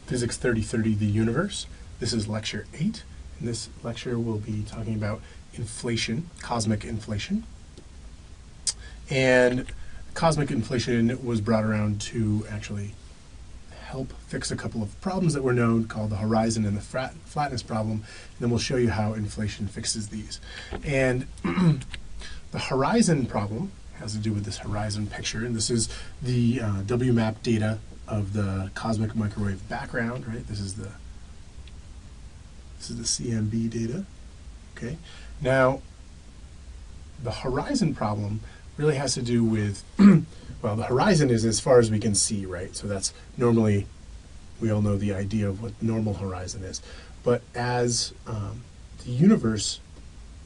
Physics 3030, the universe. This is lecture 8. In this lecture, we'll be talking about inflation, cosmic inflation. And cosmic inflation was brought around to actually help fix a couple of problems that were known, called the horizon and the flatness problem. And then we'll show you how inflation fixes these. And the horizon problem has to do with this horizon picture. And this is the WMAP data of the cosmic microwave background, right? This is the CMB data. Okay. Now, the horizon problem really has to do with, well, the horizon is as far as we can see, right? So that's normally, we all know the idea of what normal horizon is. But as the universe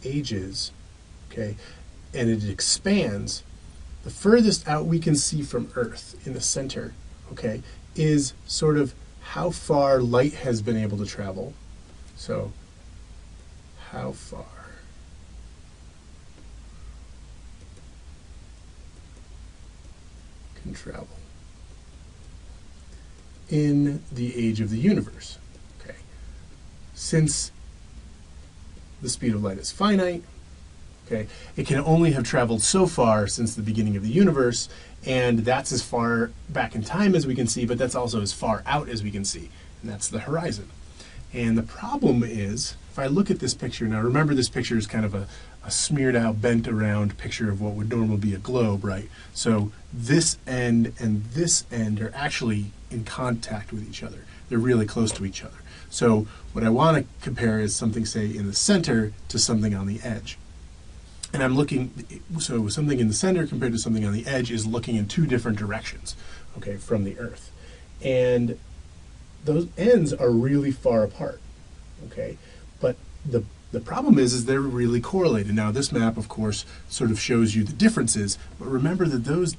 ages, okay, and it expands, the furthest out we can see from Earth in the center, okay, is sort of how far light has been able to travel. So, how far can travel in the age of the universe, okay? Since the speed of light is finite, okay, it can only have traveled so far since the beginning of the universe, and that's as far back in time as we can see, but that's also as far out as we can see, and that's the horizon. And the problem is, if I look at this picture, now remember this picture is kind of a smeared out, bent around picture of what would normally be a globe, right? So this end and this end are actually in contact with each other. They're really close to each other. So what I want to compare is something, say, in the center to something on the edge. And I'm looking, so something in the center compared to something on the edge is looking in two different directions, okay, from the Earth. And those ends are really far apart, okay? But the problem is they're really correlated. Now, this map, of course, sort of shows you the differences, but remember that those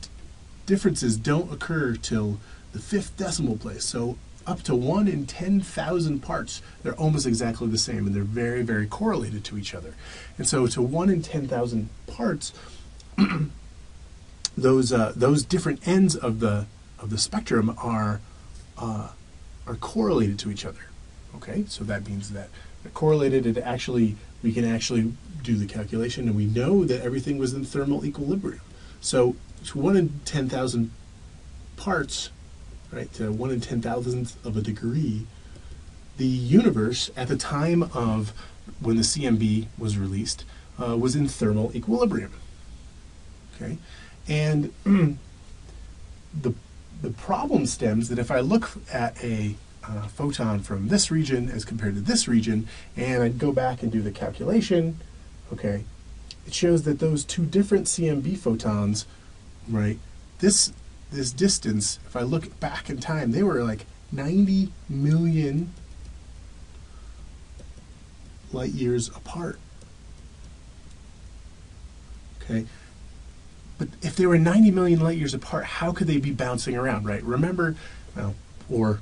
differences don't occur till the 5th decimal place. So up to 1 in 10,000 parts, they're almost exactly the same, and they're very, very correlated to each other. And so to 1 in 10,000 parts, those different ends of the spectrum are correlated to each other. Okay, so that means that they're correlated. We can actually do the calculation, and we know that everything was in thermal equilibrium. So to 1 in 10,000 parts, right, to 1 in 10,000th of a degree, the universe at the time of when the CMB was released was in thermal equilibrium. Okay, and the problem stems that if I look at a photon from this region as compared to this region, and I go back and do the calculation, okay, it shows that those two different CMB photons, right, this distance, if I look back in time, they were like 90 million light years apart. Okay, but if they were 90 million light years apart, how could they be bouncing around, right? Remember, well, or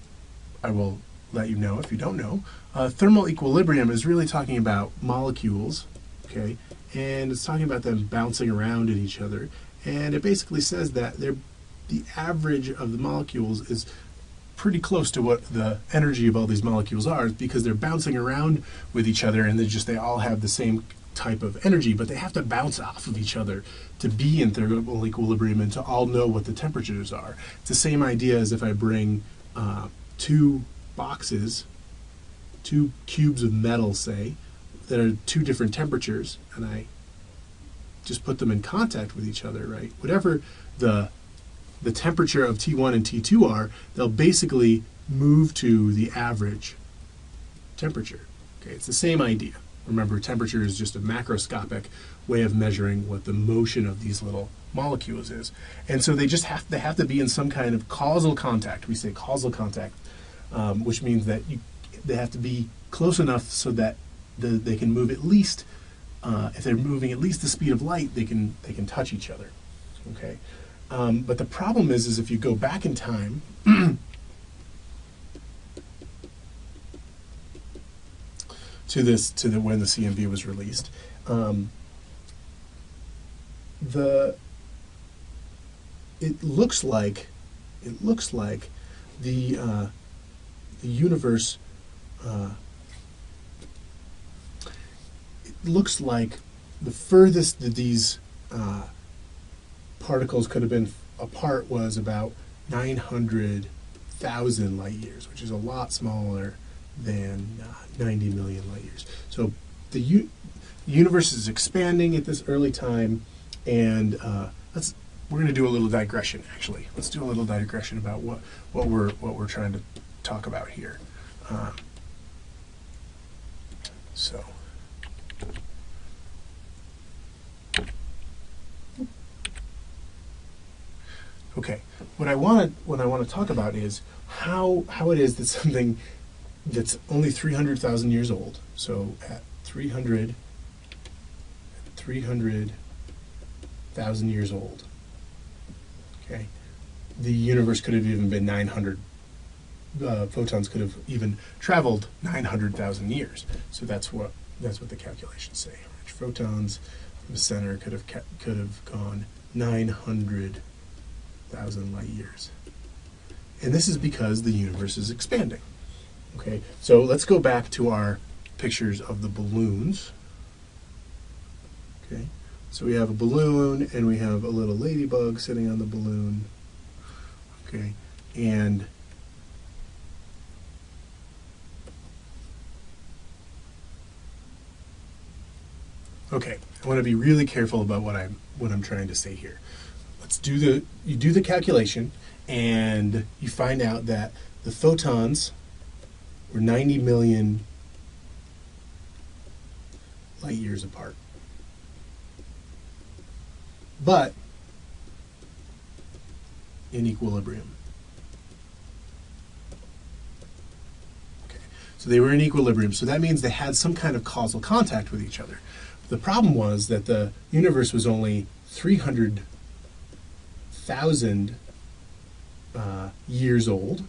I will let you know if you don't know, thermal equilibrium is really talking about molecules, okay, and it's talking about them bouncing around at each other, and it basically says that the average of the molecules is pretty close to what the energy of all these molecules are, because they're bouncing around with each other, and they all have the same type of energy, but they have to bounce off of each other to be in thermal equilibrium and to all know what the temperatures are. It's the same idea as if I bring two boxes, two cubes of metal, say, that are two different temperatures, and I just put them in contact with each other, right? Whatever the temperature of T1 and T2 are, they'll basically move to the average temperature. Okay, it's the same idea. Remember, temperature is just a macroscopic way of measuring what the motion of these little molecules is. And so they have to be in some kind of causal contact. We say causal contact, which means that they have to be close enough so that they can move at least, if they're moving at least the speed of light, they can touch each other. Okay, but the problem is if you go back in time, to when the CMB was released, it looks like the the universe, it looks like the furthest that these particles could have been apart was about 900,000 light years, which is a lot smaller than 90 million light years. So the universe is expanding at this early time, and we're going to do a little digression. Actually, let's do a little digression about what we're trying to talk about here. So. Okay, what I want to talk about is how it is that something that's only 300,000 years old, so at 300,000 years old, okay, the universe could have even been 900, photons could have even traveled 900,000 years. So that's what the calculations say. Photons from the center could have gone 900,000 light years. And this is because the universe is expanding. Okay, so let's go back to our pictures of the balloons. Okay, so we have a balloon and we have a little ladybug sitting on the balloon. Okay, and okay, I want to be really careful about what I'm trying to say here. You do the calculation, and you find out that the photons were 90 million light years apart. But in equilibrium. Okay. So they were in equilibrium, so that means they had some kind of causal contact with each other. The problem was that the universe was only 300,000 years old.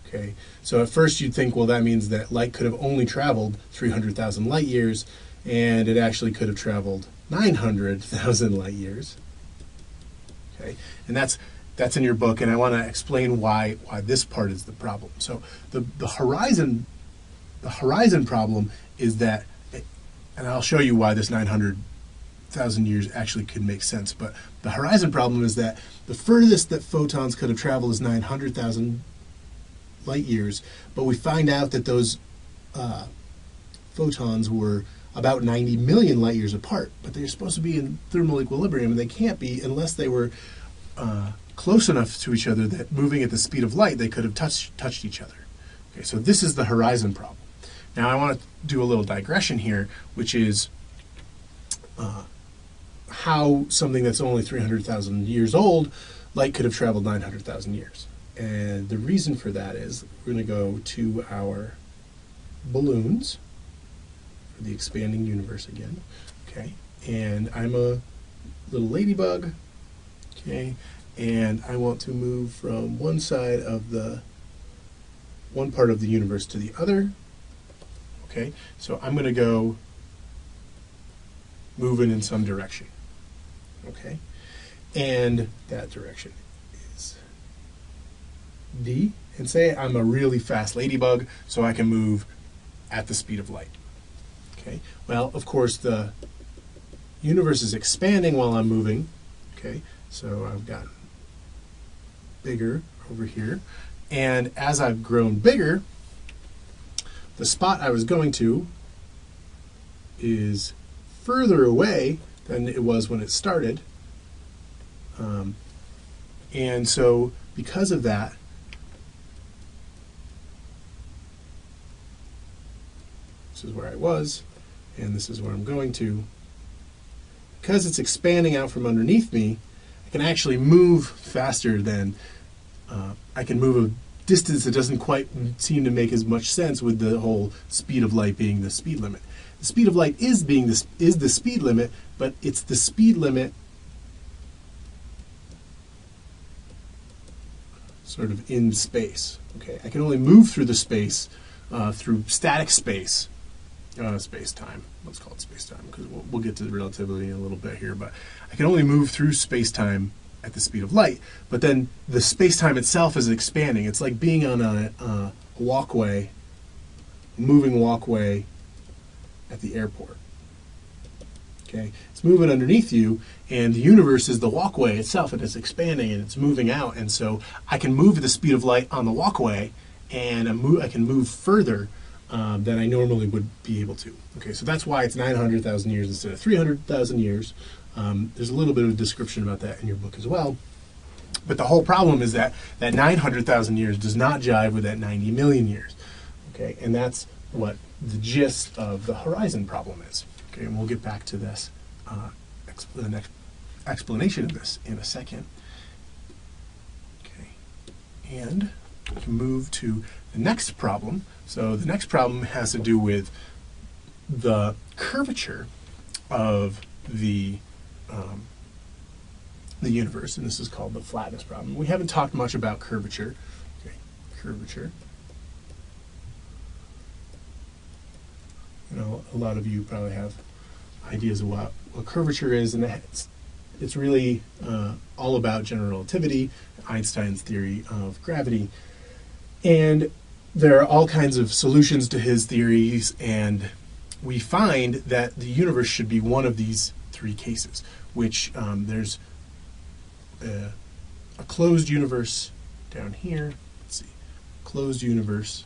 Okay, so at first you'd think, well, that means that light could have only traveled 300,000 light years, and it actually could have traveled 900,000 light years. Okay, and that's in your book, and I want to explain why this part is the problem. So the horizon problem is that, and I'll show you why this 900,000 years actually could make sense, but the horizon problem is that the furthest that photons could have traveled is 900,000 light years, but we find out that those photons were about 90 million light years apart, but they're supposed to be in thermal equilibrium, and they can't be unless they were close enough to each other that moving at the speed of light they could have touched each other. Okay, so this is the horizon problem. Now I want to do a little digression here, which is how something that's only 300,000 years old, light could have traveled 900,000 years. And the reason for that is we're going to go to our balloons, for the expanding universe again. Okay, and I'm a little ladybug. Okay, and I want to move from one side of one part of the universe to the other. Okay, so I'm going to go moving in some direction. Okay, and that direction is D, and say I'm a really fast ladybug, so I can move at the speed of light. Okay, well, of course, the universe is expanding while I'm moving. Okay, so I've gotten bigger over here, and as I've grown bigger, the spot I was going to is further away than it was when it started. And so because of that, this is where I was, and this is where I'm going to. Because it's expanding out from underneath me, I can actually move faster than, I can move a distance that doesn't quite seem to make as much sense with the whole speed of light being the speed limit. The speed of light is the speed limit, but it's the speed limit sort of in space. Okay, I can only move through the space, through static space, space-time. Let's call it space-time, because we'll get to relativity in a little bit here, but I can only move through space-time at the speed of light. But then the space-time itself is expanding. It's like being on a walkway, moving walkway at the airport. Okay, it's moving underneath you, and the universe is the walkway itself, and it's expanding and it's moving out. And so I can move at the speed of light on the walkway, and I can move further than I normally would be able to. Okay, so that's why it's 900,000 years instead of 300,000 years. There's a little bit of a description about that in your book as well. But the whole problem is that 900,000 years does not jive with that 90 million years. Okay, and that's what the gist of the horizon problem is. Okay, and we'll get back to this, the next explanation of this in a second. Okay, and we can move to the next problem. So the next problem has to do with the curvature of the universe, and this is called the flatness problem. We haven't talked much about curvature. Okay, curvature. You know, a lot of you probably have ideas of what curvature is, and it's really all about general relativity, Einstein's theory of gravity. And there are all kinds of solutions to his theories, and we find that the universe should be one of these three cases, which there's a closed universe down here. Let's see, closed universe,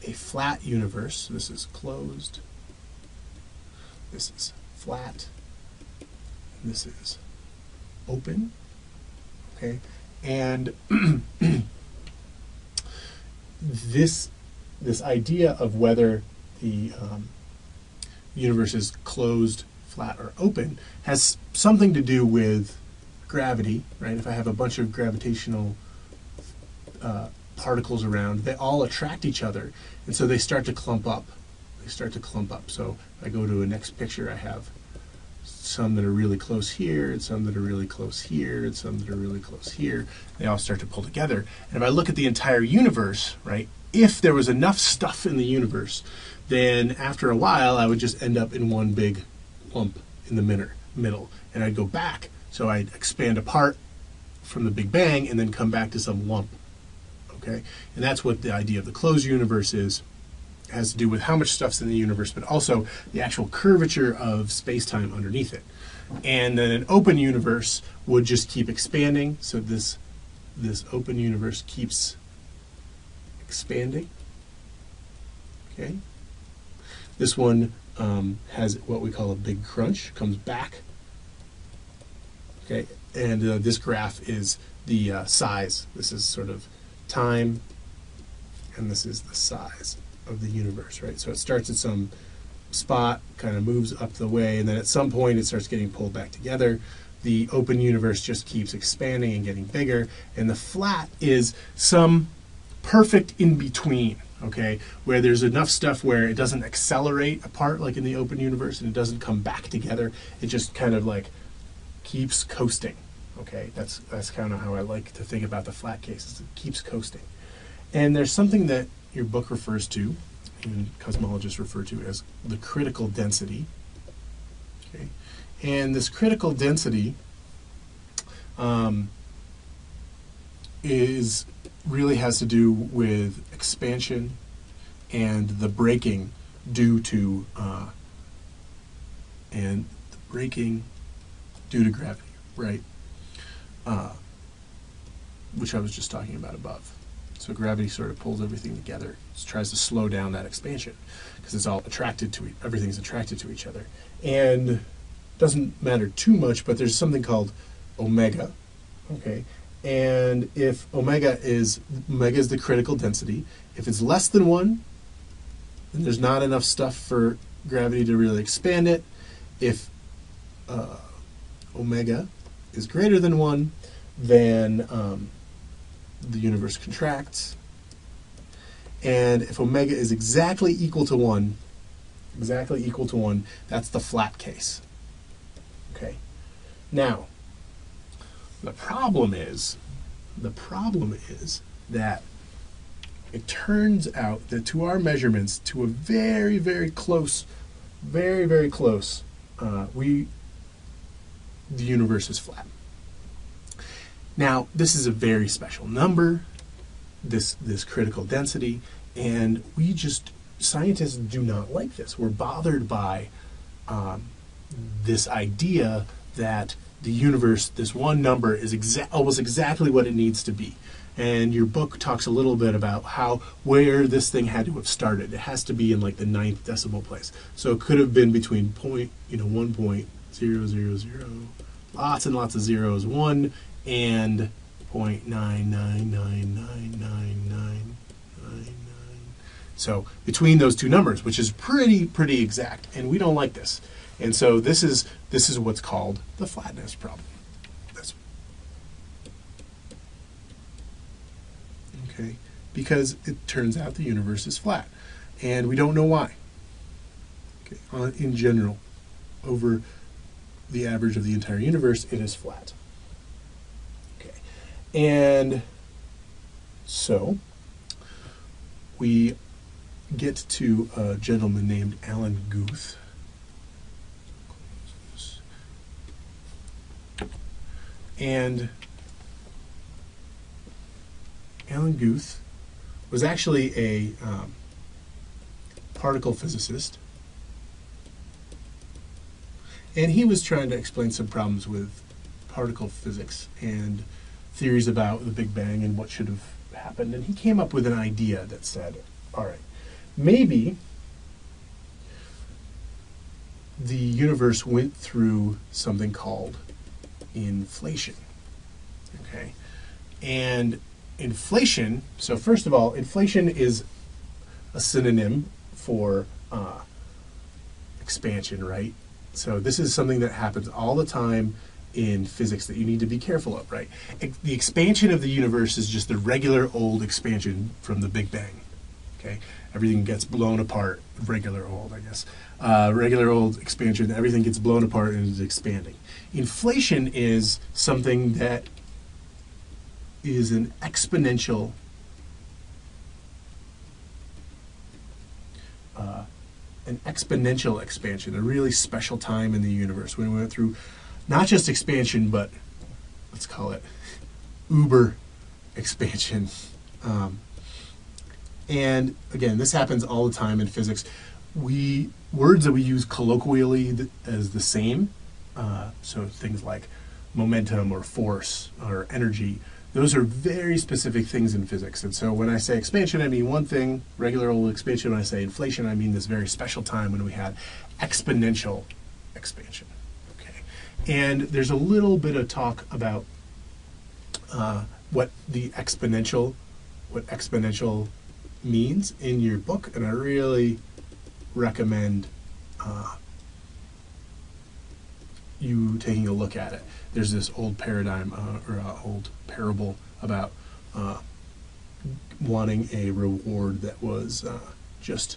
a flat universe. So this is closed. This is flat. And this is open. Okay, and this idea of whether the universe is closed, flat, or open has something to do with gravity, right? If I have a bunch of gravitational particles around, they all attract each other, and so they start to clump up. They start to clump up. So if I go to a next picture, I have some that are really close here, and some that are really close here, and some that are really close here. They all start to pull together. And if I look at the entire universe, right, if there was enough stuff in the universe, then after a while I would just end up in one big lump in the middle. And I'd go back, so I'd expand apart from the Big Bang and then come back to some lump. Okay? And that's what the idea of the closed universe is. It has to do with how much stuff's in the universe, but also the actual curvature of space-time underneath it. And then an open universe would just keep expanding, so this open universe keeps expanding. Okay? This one has what we call a big crunch, comes back. Okay, and this graph is the size. This is sort of time, and this is the size of the universe, right? So it starts at some spot, kind of moves up the way, and then at some point it starts getting pulled back together. The open universe just keeps expanding and getting bigger, and the flat is some perfect in between, okay, where there's enough stuff where it doesn't accelerate apart like in the open universe, and it doesn't come back together. It just kind of like keeps coasting. Okay, that's kind of how I like to think about the flat cases. It keeps coasting. And there's something that your book refers to, and cosmologists refer to as the critical density. Okay, and this critical density really has to do with expansion and the breaking due to gravity, right? Which I was just talking about above. So gravity sort of pulls everything together, just tries to slow down that expansion because it's all attracted to everything's attracted to each other. And doesn't matter too much, but there's something called omega, okay? And if omega is the critical density, if it's less than 1, then there's not enough stuff for gravity to really expand it. If omega is greater than 1, then the universe contracts. And if omega is exactly equal to 1, that's the flat case. Okay. Now, the problem is that it turns out that to our measurements, to a very, very close, the universe is flat. Now, this is a very special number, this critical density, and scientists do not like this. We're bothered by this idea that the universe, this one number, is almost exactly what it needs to be. And your book talks a little bit about where this thing had to have started. It has to be in like the 9th decimal place. So it could have been between 1.000, lots and lots of zeros, 1 and 0.9999999. So between those two numbers, which is pretty exact, and we don't like this. And so this is what's called the flatness problem. Okay, because it turns out the universe is flat, and we don't know why. Okay, in general, over the average of the entire universe, it is flat. Okay, and so we get to a gentleman named Alan Guth. And Alan Guth was actually a particle physicist, and he was trying to explain some problems with particle physics and theories about the Big Bang and what should have happened. And he came up with an idea that said, all right, maybe the universe went through something called inflation. Okay, and inflation, so first of all, inflation is a synonym for expansion, right? So this is something that happens all the time in physics that you need to be careful of, right? The expansion of the universe is just the regular old expansion from the Big Bang. Okay, everything gets blown apart. Regular old, I guess. Regular old expansion. Everything gets blown apart and is expanding. Inflation is something that is an exponential expansion, a really special time in the universe when we went through not just expansion, but let's call it uber expansion. And again, this happens all the time in physics. Words that we use colloquially as the same, so things like momentum or force or energy, those are very specific things in physics. And so when I say expansion, I mean one thing, regular old expansion. When I say inflation, I mean this very special time when we had exponential expansion. Okay, and there's a little bit of talk about what exponential means in your book, and I really recommend you taking a look at it. There's this old paradigm old parable about wanting a reward that was just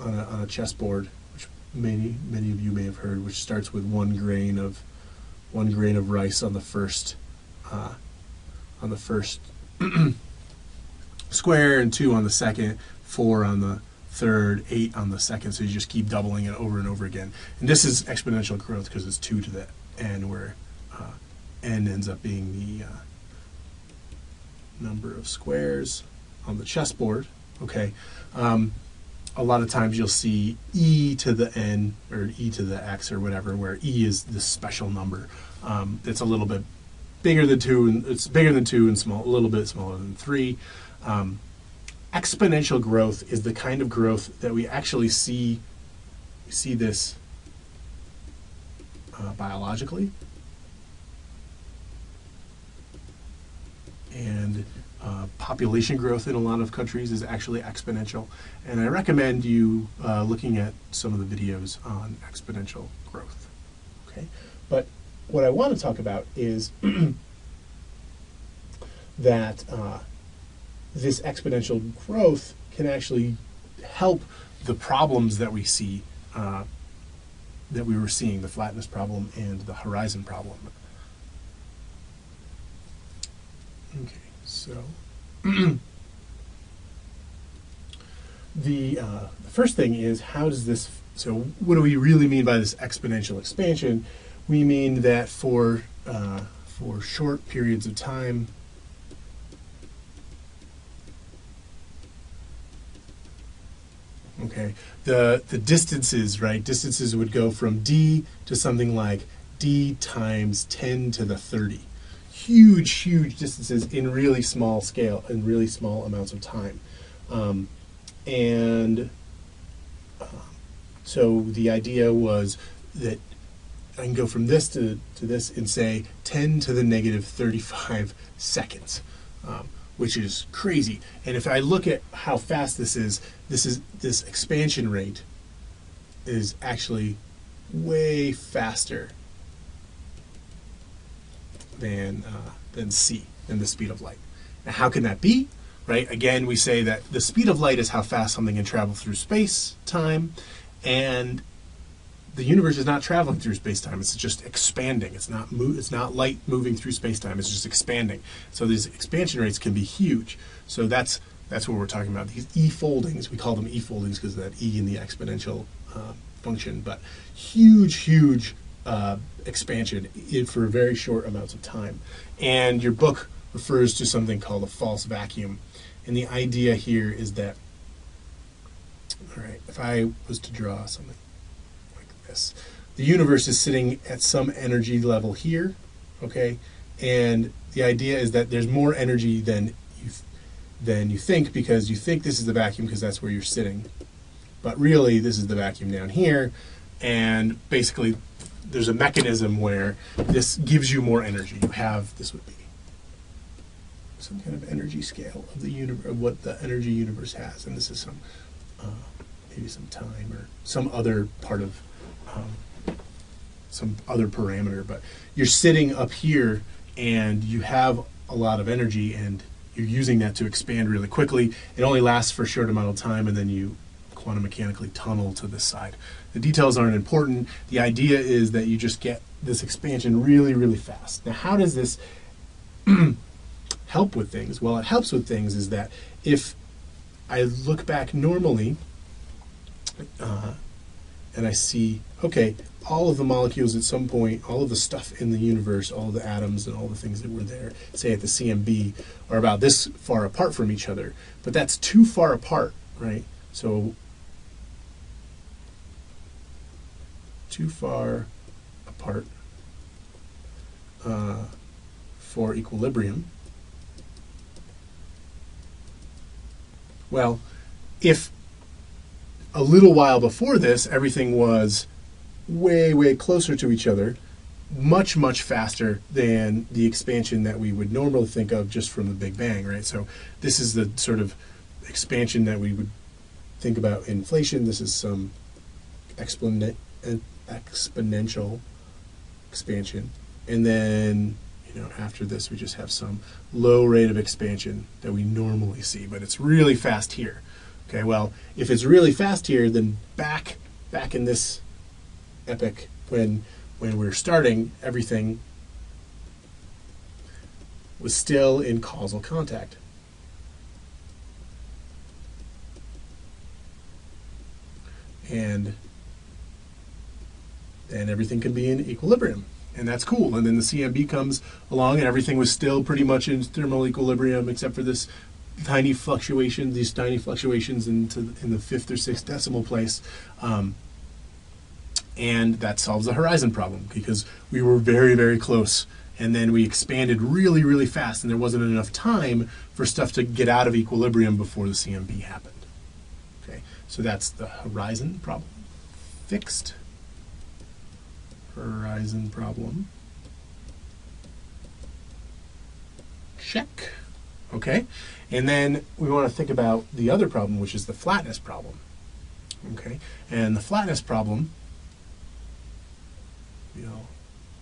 on a chessboard, which many of you may have heard, which starts with one grain of rice on the first square, and 2 on the second, 4 on the third, 8 on the second. So you just keep doubling it over and over again. And this is exponential growth because it's 2 to the n, where n ends up being the number of squares on the chessboard. Okay, a lot of times you'll see e to the n or e to the x or whatever, where e is this special number. It's a little bit bigger than 2, and it's bigger than 2 and a little bit smaller than 3. Exponential growth is the kind of growth that we actually see this biologically, and population growth in a lot of countries is actually exponential. And I recommend you looking at some of the videos on exponential growth. Okay, but what I want to talk about is that this exponential growth can actually help the problems that we see, that we were seeing, the flatness problem and the horizon problem. Okay, so the first thing is, how does this, so what do we really mean by this exponential expansion? We mean that for for short periods of time. Okay, the distances, right? Distances would go from d to something like d times 10 to the 30. Huge, huge distances in really small scale, in really small amounts of time. So the idea was that I can go from this to this in, say, 10 to the negative 35 seconds, which is crazy. And if I look at how fast this expansion rate is actually way faster than c, than the speed of light. Now, how can that be? Right? Again, we say that the speed of light is how fast something can travel through space, time, and the universe is not traveling through space-time. It's just expanding. It's not light moving through space-time. It's just expanding. So these expansion rates can be huge. So that's what we're talking about. These e-foldings, we call them e-foldings because of that e in the exponential function, but huge expansion for very short amounts of time. And your book refers to something called a false vacuum. And the idea here is that, all right, if I was to draw something like this, the universe is sitting at some energy level here, okay? And the idea is that there's more energy than you think, because you think this is the vacuum because that's where you're sitting. But really, this is the vacuum down here, and basically there's a mechanism where this gives you more energy. You have, this would be some kind of energy scale of the universe, what the energy universe has, and this is some maybe some time or some other part of some other parameter. But you're sitting up here and you have a lot of energy and you're using that to expand really quickly. It only lasts for a short amount of time, and then you quantum mechanically tunnel to this side. The details aren't important. The idea is that you just get this expansion really, really fast. Now, how does this help with things? Well, it helps with things is that if I look back normally and I see, okay, all of the molecules at some point, all of the stuff in the universe, all of the atoms and all the things that were there, say at the CMB, are about this far apart from each other. But that's too far apart, right? So too far apart for equilibrium. Well, if a little while before this, everything was way, way closer to each other, much, much faster than the expansion that we would normally think of just from the Big Bang, right? So this is the sort of expansion that we would think about inflation. This is some exponential expansion. And then, after this, we just have some low rate of expansion that we normally see, but it's really fast here. Okay, well, if it's really fast here, then back in this epoch, when we're starting, everything was still in causal contact. And then everything can be in equilibrium. And that's cool. And then the CMB comes along and everything was still pretty much in thermal equilibrium except for this tiny fluctuation, these tiny fluctuations in the 5th or 6th decimal place. And that solves the horizon problem because we were very, very close. And then we expanded really, really fast and there wasn't enough time for stuff to get out of equilibrium before the CMB happened. Okay, so that's the horizon problem. Fixed horizon problem. Check. Okay, and then we want to think about the other problem, which is the flatness problem. Okay, and the flatness problem,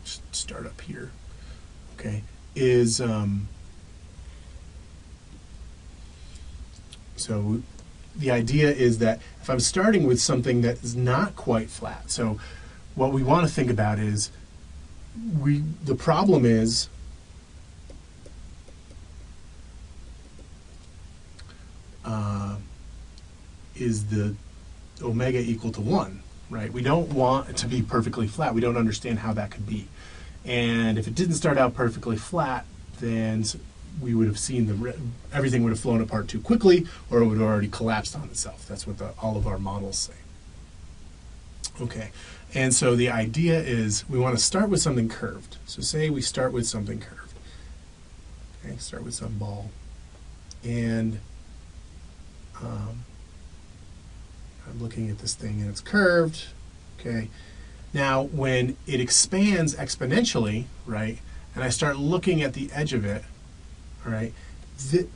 just start up here. Okay, is so the idea is that if I'm starting with something that is not quite flat, so what we want to think about is the problem is the omega equal to 1, right? We don't want it to be perfectly flat. We don't understand how that could be. And if it didn't start out perfectly flat, then we would have seen everything would have flown apart too quickly, or it would have already collapsed on itself. That's what all of our models say. Okay, and so the idea is we want to start with something curved. So say we start with something curved. Okay, start with some ball. And I'm looking at this thing and it's curved. Okay, now when it expands exponentially, right, and I start looking at the edge of it, all right, the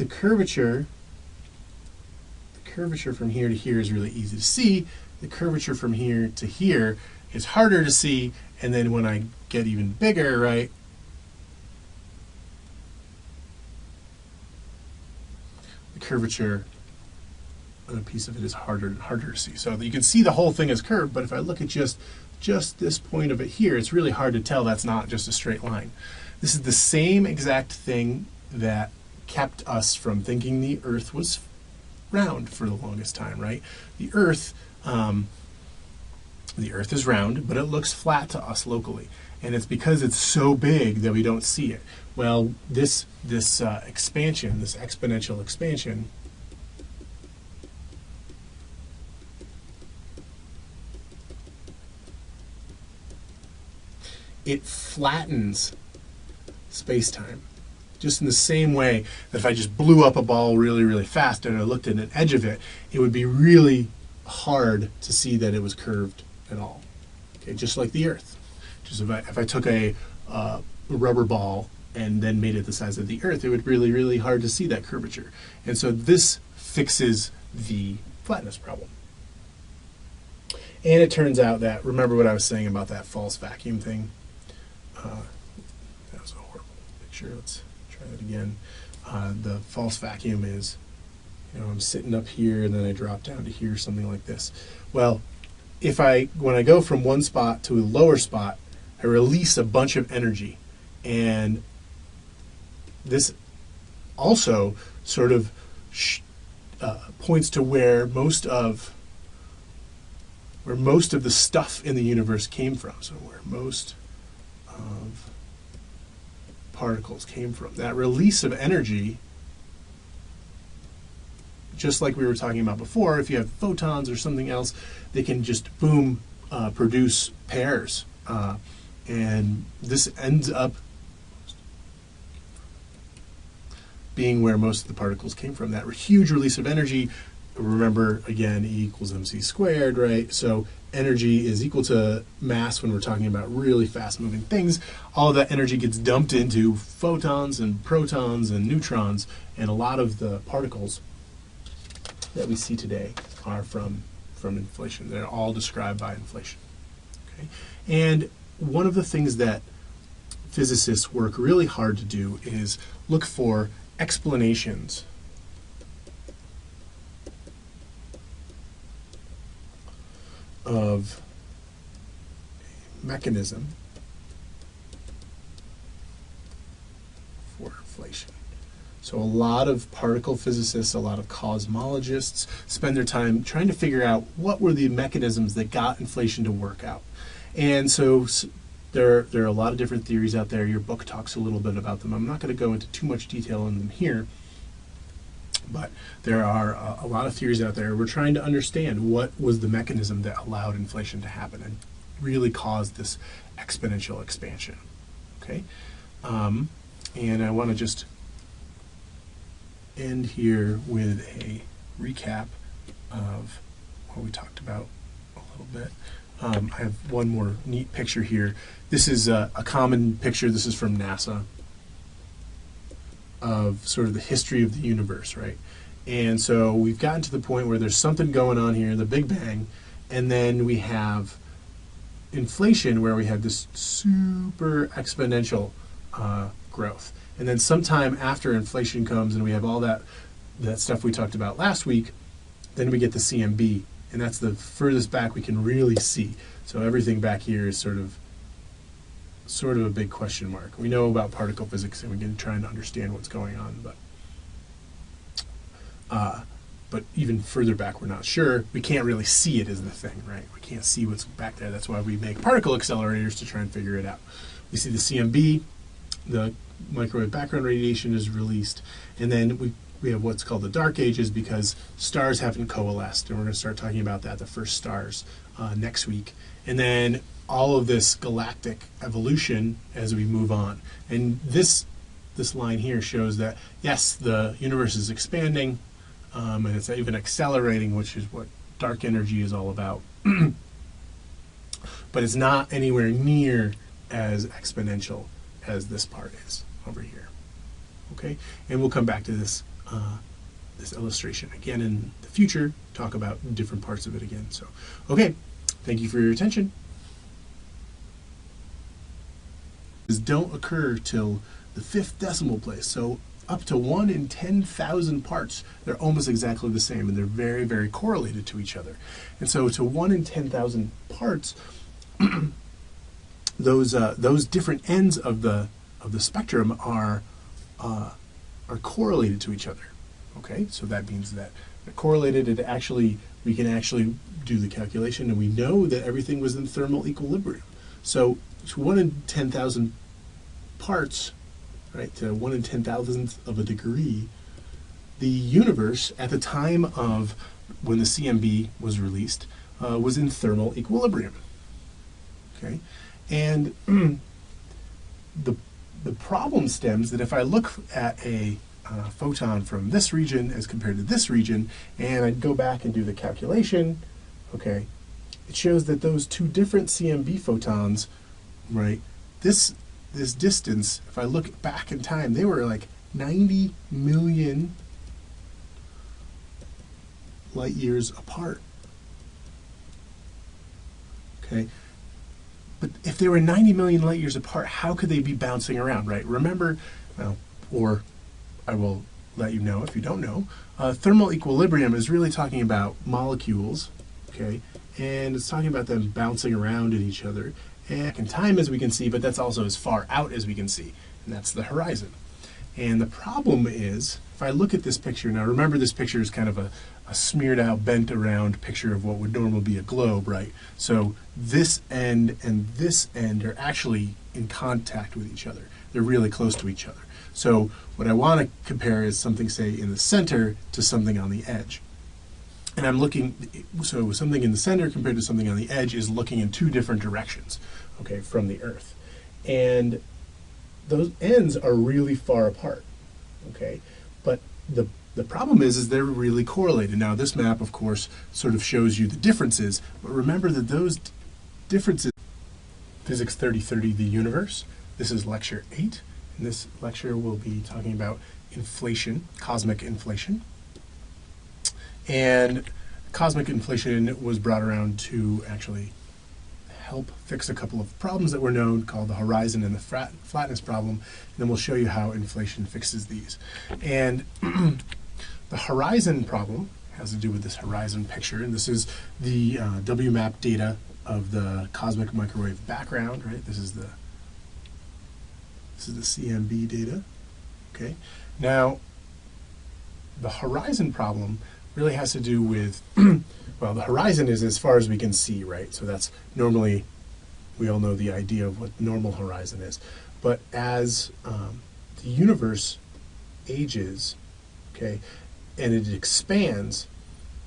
curvature from here to here is really easy to see. The curvature from here to here is harder to see, and then when I get even bigger, right, the curvature on a piece of it is harder and harder to see. So you can see the whole thing is curved, but if I look at just this point of it here, it's really hard to tell that's not just a straight line. This is the same exact thing that kept us from thinking the Earth was round for the longest time, right? The Earth is round, but it looks flat to us locally, and it's because it's so big that we don't see it. Well, this expansion, this exponential expansion, it flattens space-time. Just in the same way that if I just blew up a ball really, really fast and I looked at an edge of it, it would be really hard to see that it was curved at all. Okay, just like the Earth. Just if I took a rubber ball and then made it the size of the Earth, it would be really, really hard to see that curvature. And so this fixes the flatness problem. And it turns out that, remember what I was saying about that false vacuum thing? That was a horrible picture. Let's try that again. The false vacuum is, I'm sitting up here and then I drop down to here, something like this. Well, when I go from one spot to a lower spot, I release a bunch of energy, and this also sort of points to where most of the stuff in the universe came from. So where most of particles came from. That release of energy, just like we were talking about before, if you have photons or something else, they can just boom, produce pairs. And this ends up being where most of the particles came from. That huge release of energy, remember, again, E equals mc squared, right? So energy is equal to mass when we're talking about really fast-moving things. All of that energy gets dumped into photons and protons and neutrons, and a lot of the particles that we see today are from inflation. They're all described by inflation. Okay? And one of the things that physicists work really hard to do is look for explanations of a mechanism for inflation. So a lot of particle physicists, a lot of cosmologists spend their time trying to figure out what were the mechanisms that got inflation to work out. And so there are a lot of different theories out there. Your book talks a little bit about them. I'm not going to go into too much detail on them here, but there are a lot of theories out there. We're trying to understand what was the mechanism that allowed inflation to happen and really caused this exponential expansion. Okay, and I want to just end here with a recap of what we talked about a little bit. I have one more neat picture here. This is a common picture. This is from NASA of sort of the history of the universe, right? And so we've gotten to the point where there's something going on here, the Big Bang, and then we have inflation where we have this super exponential growth. And then sometime after inflation comes and we have all that stuff we talked about last week, then we get the CMB. And that's the furthest back we can really see. So everything back here is sort of a big question mark. We know about particle physics and we can try and understand what's going on, but even further back we're not sure. We can't really see it is the thing, right? We can't see what's back there. That's why we make particle accelerators to try and figure it out. we see the CMB, the microwave background radiation is released, and then we have what's called the dark ages because stars haven't coalesced, and we're going to start talking about that, the first stars, next week. And then all of this galactic evolution as we move on. And this line here shows that, yes, the universe is expanding, and it's even accelerating, which is what dark energy is all about. But it's not anywhere near as exponential as this part is over here. Okay, and we'll come back to this this illustration again in the future, talk about different parts of it again. So, okay, thank you for your attention. Don't occur till the 5th decimal place. So up to 1 in 10,000 parts, they're almost exactly the same, and they're very, very correlated to each other. And so to 1 in 10,000 parts, those different ends of the spectrum are correlated to each other. Okay, so that means that they're correlated, and we can actually do the calculation, and we know that everything was in thermal equilibrium. So to 1 in 10,000 parts, right, to 1 in 10,000th of a degree, the universe at the time of when the CMB was released was in thermal equilibrium. Okay, and the problem stems that if I look at a photon from this region as compared to this region, and I go back and do the calculation, okay, it shows that those two different CMB photons, right, this distance, if I look back in time, they were like 90 million light years apart. Okay, but if they were 90 million light years apart, how could they be bouncing around, right? Remember, or I will let you know if you don't know, thermal equilibrium is really talking about molecules, okay, and it's talking about them bouncing around at each other and in time, as we can see, but that's also as far out as we can see, and that's the horizon. And the problem is, if I look at this picture, now remember this picture is kind of a smeared out, bent around picture of what would normally be a globe, right? So this end and this end are actually in contact with each other. They're really close to each other. So what I want to compare is something, say, in the center to something on the edge. And I'm looking, so something in the center compared to something on the edge is looking in two different directions, okay, from the Earth. And those ends are really far apart, okay? But the problem is they're really correlated. Now, this map, of course, sort of shows you the differences, but remember that those differences, Physics 3030, the universe, this is lecture 8. In this lecture, we'll be talking about inflation, cosmic inflation. And cosmic inflation was brought around to actually help fix a couple of problems that were known, called the horizon and the flatness problem. And then we'll show you how inflation fixes these. And the horizon problem has to do with this horizon picture. And this is the WMAP data of the cosmic microwave background, right? This is the CMB data. Okay. Now, the horizon problem really has to do with, well, the horizon is as far as we can see, right? So that's normally, we all know the idea of what normal horizon is. But as the universe ages, okay, and it expands,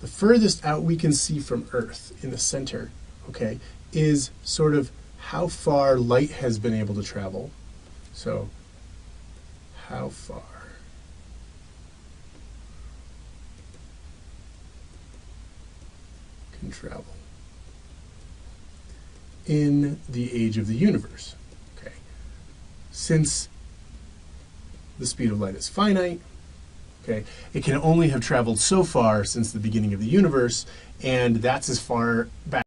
the furthest out we can see from Earth in the center, okay, is sort of how far light has been able to travel. So, how far can travel in the age of the universe? Okay, since the speed of light is finite, okay, it can only have traveled so far since the beginning of the universe, and that's as far back